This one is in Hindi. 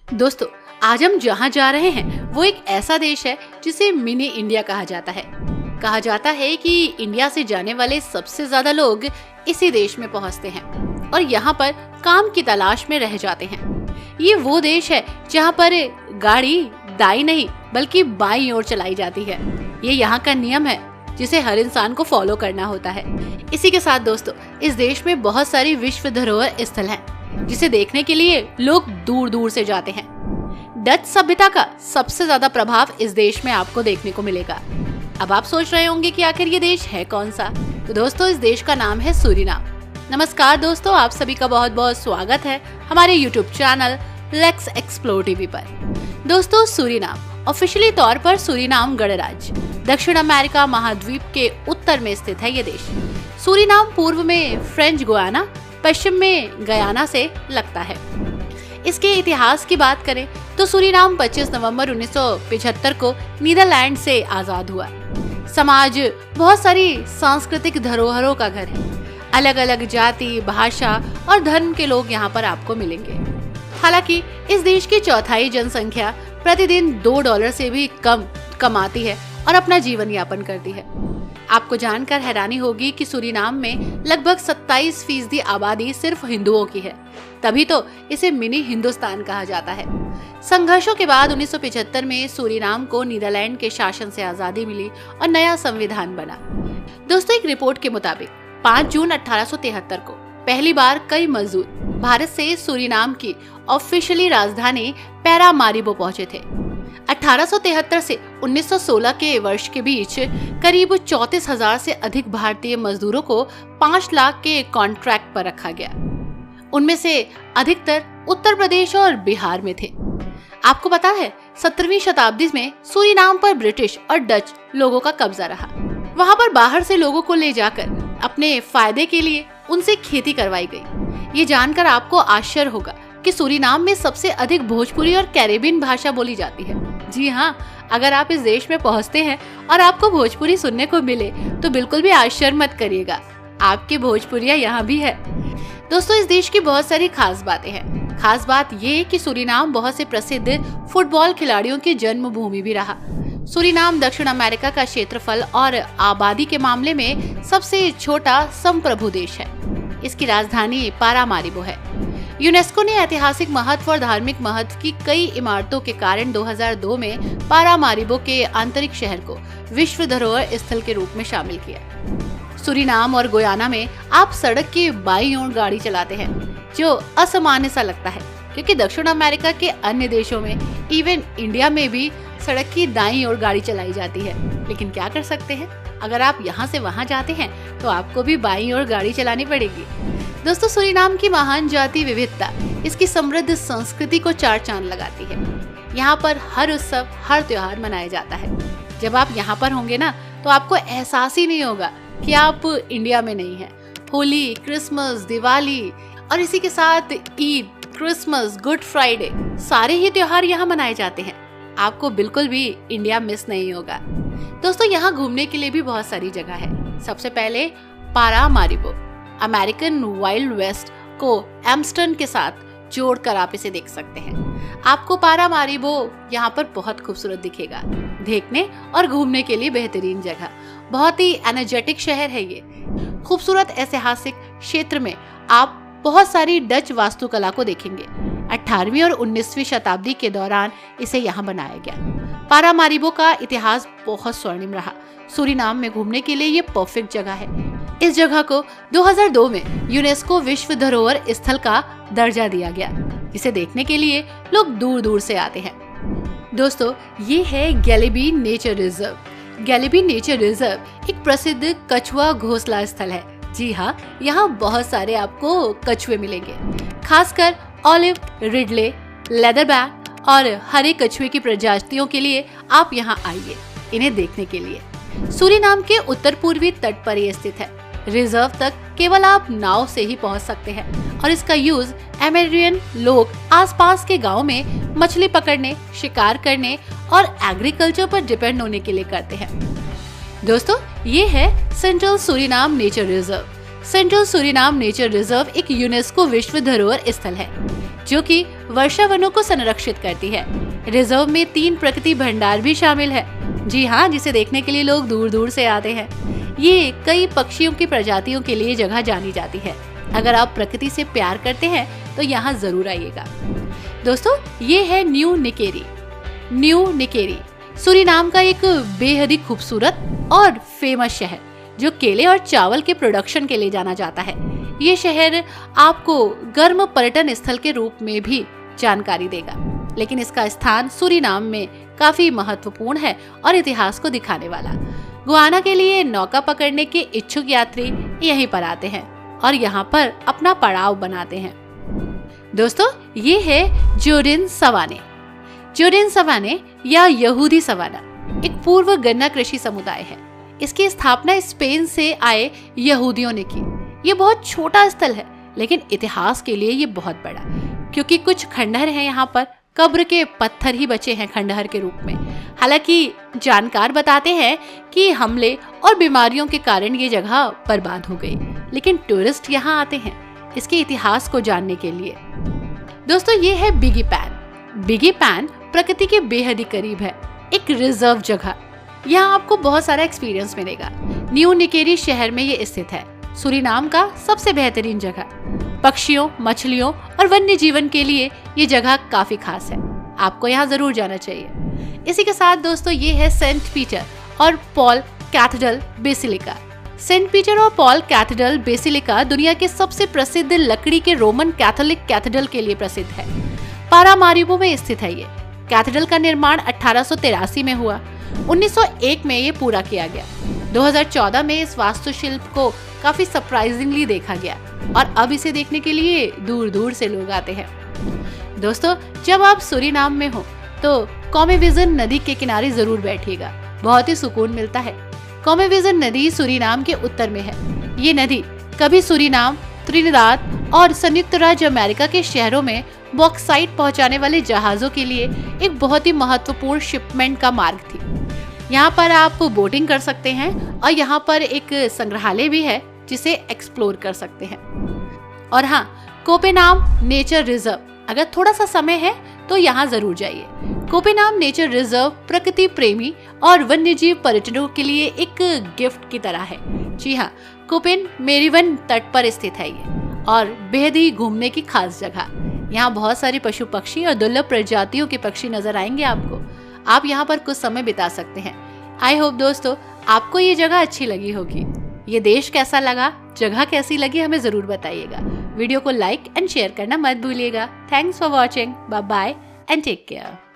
दोस्तों, आज हम जहाँ जा रहे हैं वो एक ऐसा देश है जिसे मिनी इंडिया कहा जाता है। कहा जाता है कि इंडिया से जाने वाले सबसे ज्यादा लोग इसी देश में पहुँचते हैं और यहाँ पर काम की तलाश में रह जाते हैं। ये वो देश है जहाँ पर गाड़ी दाई नहीं बल्कि बाईं ओर चलाई जाती है। ये यहाँ का नियम है जिसे हर इंसान को फॉलो करना होता है। इसी के साथ दोस्तों, इस देश में बहुत सारी विश्व धरोहर स्थल हैं, जिसे देखने के लिए लोग दूर दूर से जाते हैं। डच सभ्यता का सबसे ज्यादा प्रभाव इस देश में आपको देखने को मिलेगा। अब आप सोच रहे होंगे कि आखिर ये देश है कौन सा? तो दोस्तों, इस देश का नाम है सूरीनाम। नमस्कार दोस्तों, आप सभी का बहुत बहुत स्वागत है हमारे YouTube channel let's explore TV पर। दोस्तों, सूरीनाम ऑफिशियली तौर पर सूरीनाम गणराज्य दक्षिण अमेरिका महाद्वीप के उत्तर में स्थित है। ये देश सूरीनाम पूर्व में फ्रेंच गुयाना, पश्चिम में गयाना से लगता है। इसके इतिहास की बात करें तो सूरीनाम 25 नवंबर 1975 को नीदरलैंड से आजाद हुआ। समाज बहुत सारी सांस्कृतिक धरोहरों का घर है। अलग अलग जाति, भाषा और धर्म के लोग यहाँ पर आपको मिलेंगे। हालांकि इस देश की चौथाई जनसंख्या प्रतिदिन $2 से भी कम कमाती है और अपना जीवन यापन करती है। आपको जानकर हैरानी होगी कि सूरीनाम में लगभग 27% आबादी सिर्फ हिंदुओं की है। तभी तो इसे मिनी हिंदुस्तान कहा जाता है। संघर्षों के बाद 1975 में सूरीनाम को नीदरलैंड के शासन से आजादी मिली और नया संविधान बना। दोस्तों, एक रिपोर्ट के मुताबिक 5 जून 1873 को पहली बार कई मजदूर भारत से सूरीनाम की ऑफिशियली राजधानी पैरामारिबो पहुंचे थे। 1873 से 1916 के वर्ष के बीच करीब 34,000 से अधिक भारतीय मजदूरों को 5 लाख के कॉन्ट्रैक्ट पर रखा गया। उनमें से अधिकतर उत्तर प्रदेश और बिहार में थे। आपको पता है, 17वीं शताब्दी में सूरीनाम पर ब्रिटिश और डच लोगों का कब्जा रहा। वहां पर बाहर से लोगों को ले जाकर अपने फायदे के लिए उनसे खेती करवाई गई। ये जानकर आपको आश्चर्य होगा कि सूरीनाम में सबसे अधिक भोजपुरी और कैरेबियन भाषा बोली जाती है। जी हाँ, अगर आप इस देश में पहुंचते हैं और आपको भोजपुरी सुनने को मिले तो बिल्कुल भी आश्चर्य मत करिएगा, आपकी भोजपुरिया यहाँ भी है। दोस्तों, इस देश की बहुत सारी खास बातें हैं। खास बात ये कि सूरीनाम बहुत से प्रसिद्ध फुटबॉल खिलाड़ियों की जन्मभूमि भी रहा। सूरीनाम दक्षिण अमेरिका का क्षेत्रफल और आबादी के मामले में सबसे छोटा संप्रभु देश है। इसकी राजधानी पारामारिबो है। यूनेस्को ने ऐतिहासिक महत्व और धार्मिक महत्व की कई इमारतों के कारण 2002 में पारामारिबो के आंतरिक शहर को विश्व धरोहर स्थल के रूप में शामिल किया। सूरीनाम और गुयाना में आप सड़क के बाईं ओर गाड़ी चलाते हैं, जो असामान्य सा लगता है, क्योंकि दक्षिण अमेरिका के अन्य देशों में, इवन इंडिया में भी सड़क की दाईं ओर गाड़ी चलाई जाती है। लेकिन क्या कर सकते हैं, अगर आप यहाँ से वहाँ जाते हैं तो आपको भी बाईं ओर गाड़ी चलानी पड़ेगी। दोस्तों, सूरीनाम की महान जाति विविधता इसकी समृद्ध संस्कृति को 4 चांद लगाती है। यहाँ पर हर उत्सव, हर त्योहार मनाया जाता है। जब आप यहाँ पर होंगे ना, तो आपको एहसास ही नहीं होगा कि आप इंडिया में नहीं हैं। होली, क्रिसमस, दिवाली और इसी के साथ ईद, क्रिसमस, गुड फ्राइडे, सारे ही त्योहार यहाँ मनाए जाते हैं। आपको बिल्कुल भी इंडिया मिस नहीं होगा। दोस्तों, यहाँ घूमने के लिए भी बहुत सारी जगह है। सबसे पहले पारामारिबो, अमेरिकन वाइल्ड वेस्ट को एम्स्टर्डम के साथ जोड़कर आप इसे देख सकते हैं। आपको पारामारिबो यहाँ पर बहुत खूबसूरत दिखेगा। देखने और घूमने के लिए बेहतरीन जगह, बहुत ही एनर्जेटिक शहर है ये। खूबसूरत ऐतिहासिक क्षेत्र में आप बहुत सारी डच वास्तुकला को देखेंगे। 18वीं और 19वीं शताब्दी के दौरान इसे यहाँ बनाया गया। पारामारिबो का इतिहास बहुत स्वर्णिम रहा। सूरीनाम में घूमने के लिए ये परफेक्ट जगह है। इस जगह को 2002 में यूनेस्को विश्व धरोहर स्थल का दर्जा दिया गया, जिसे देखने के लिए लोग दूर दूर से आते हैं। दोस्तों, ये है गैलिबी नेचर रिजर्व। गैलिबी नेचर रिजर्व एक प्रसिद्ध कछुआ घोंसला स्थल है। जी हाँ, यहाँ बहुत सारे आपको कछुए मिलेंगे। खासकर ऑलिव, रिडले, लेदरबैक और हरे कछुए की प्रजातियों के लिए आप यहाँ आइए इन्हें देखने के लिए। सूरीनाम के उत्तर पूर्वी तट पर ये स्थित है। रिजर्व तक केवल आप नाव से ही पहुंच सकते हैं और इसका यूज अमेरियन लोग आसपास के गांव में मछली पकड़ने, शिकार करने और एग्रीकल्चर पर डिपेंड होने के लिए करते हैं। दोस्तों, ये है central Suriname nature reserve. Central Suriname nature reserve एक यूनेस्को विश्व धरोहर स्थल है, जो कि वर्षा वनों को संरक्षित करती है। रिजर्व में 3 प्रकृति भंडार भी शामिल है। जी हाँ, जिसे देखने के लिए लोग दूर दूर से आते हैं। ये कई पक्षियों की प्रजातियों के लिए जगह जानी जाती है। अगर आप प्रकृति से प्यार करते हैं तो यहाँ जरूर आइएगा। दोस्तों, ये है न्यू निकेरी। न्यू निकेरी सूरीनाम का एक बेहद ही खूबसूरत और फेमस शहर जो केले और चावल के प्रोडक्शन के लिए जाना जाता है। ये शहर आपको गर्म पर्यटन स्थल के रूप में भी जानकारी देगा, लेकिन इसका स्थान सूरीनाम में काफी महत्वपूर्ण है और इतिहास को दिखाने वाला। गुआना के लिए नौका पकड़ने के इच्छुक यात्री यहीं पर आते हैं और यहाँ पर अपना पड़ाव बनाते हैं। दोस्तों, ये है जोर्डन सवाने। जोर्डन सवाने या यहूदी सवाना एक पूर्व गन्ना कृषि समुदाय है। इसकी स्थापना स्पेन से आए यहूदियों ने की। ये बहुत छोटा स्थल है, लेकिन इतिहास के लिए ये बहुत बड़ा, क्योंकि कुछ खंडहर हैं यहाँ पर। कब्र के पत्थर ही बचे हैं खंडहर के रूप में। हालांकि जानकार बताते हैं कि हमले और बीमारियों के कारण ये जगह बर्बाद हो गई, लेकिन टूरिस्ट यहाँ आते हैं इसके इतिहास को जानने के लिए। दोस्तों, ये है बिगी पैन। बिगी पैन प्रकृति के बेहद ही करीब है, एक रिजर्व जगह। यहाँ आपको बहुत सारा एक्सपीरियंस मिलेगा। न्यू निकेरी शहर में ये स्थित है, सूरीनाम का सबसे बेहतरीन जगह। पक्षियों, मछलियों और वन्य जीवन के लिए ये जगह काफी खास है। आपको यहाँ जरूर जाना चाहिए। इसी के साथ दोस्तों, ये है सेंट पीटर और Paul Cathedral Basilica. Saint Peter और पॉल कैथेड्रल बेसिलिका दुनिया के सबसे प्रसिद्ध लकड़ी के रोमन कैथोलिक कैथेड्रल के लिए प्रसिद्ध है। पारामारिबो में स्थित है। ये कैथेड्रल का निर्माण 1883 में हुआ। 1901 में ये पूरा किया गया। 2014 में इस वास्तुशिल्प को काफी सरप्राइजिंगली देखा गया और अब इसे देखने के लिए दूर दूर से लोग आते हैं। दोस्तों, जब आप सूरीनाम में हो तो कॉमेविजन नदी के किनारे जरूर बैठिएगा, बहुत ही सुकून मिलता है। कॉमेविजन नदी सूरीनाम के उत्तर में है। ये नदी कभी सूरीनाम, त्रिनिदाद और संयुक्त राज्य अमेरिका के शहरों में बॉक्साइट पहुंचाने वाले जहाजों के लिए एक बहुत ही महत्वपूर्ण शिपमेंट का मार्ग थी। यहाँ पर आप बोटिंग कर सकते हैं और यहाँ पर एक संग्रहालय भी है जिसे एक्सप्लोर कर सकते हैं। और हाँ, कोपेनाम नेचर रिजर्व, अगर थोड़ा सा समय है तो यहाँ जरूर जाइए। कोपेनाम नेचर रिजर्व प्रकृति प्रेमी और वन्यजीव पर्यटकों के लिए एक गिफ्ट की तरह है। जी हाँ, कोपेन मेरीवन तट पर स्थित है ये और बेहद ही घूमने की खास जगह। यहाँ बहुत सारे पशु पक्षी और दुर्लभ प्रजातियों के पक्षी नजर आएंगे आपको। आप यहाँ पर कुछ समय बिता सकते हैं। आई होप दोस्तों आपको ये जगह अच्छी लगी होगी। ये देश कैसा लगा, जगह कैसी लगी, हमें जरूर बताइएगा। वीडियो को लाइक एंड शेयर करना मत भूलिएगा। Thanks for watching. Bye bye and take care.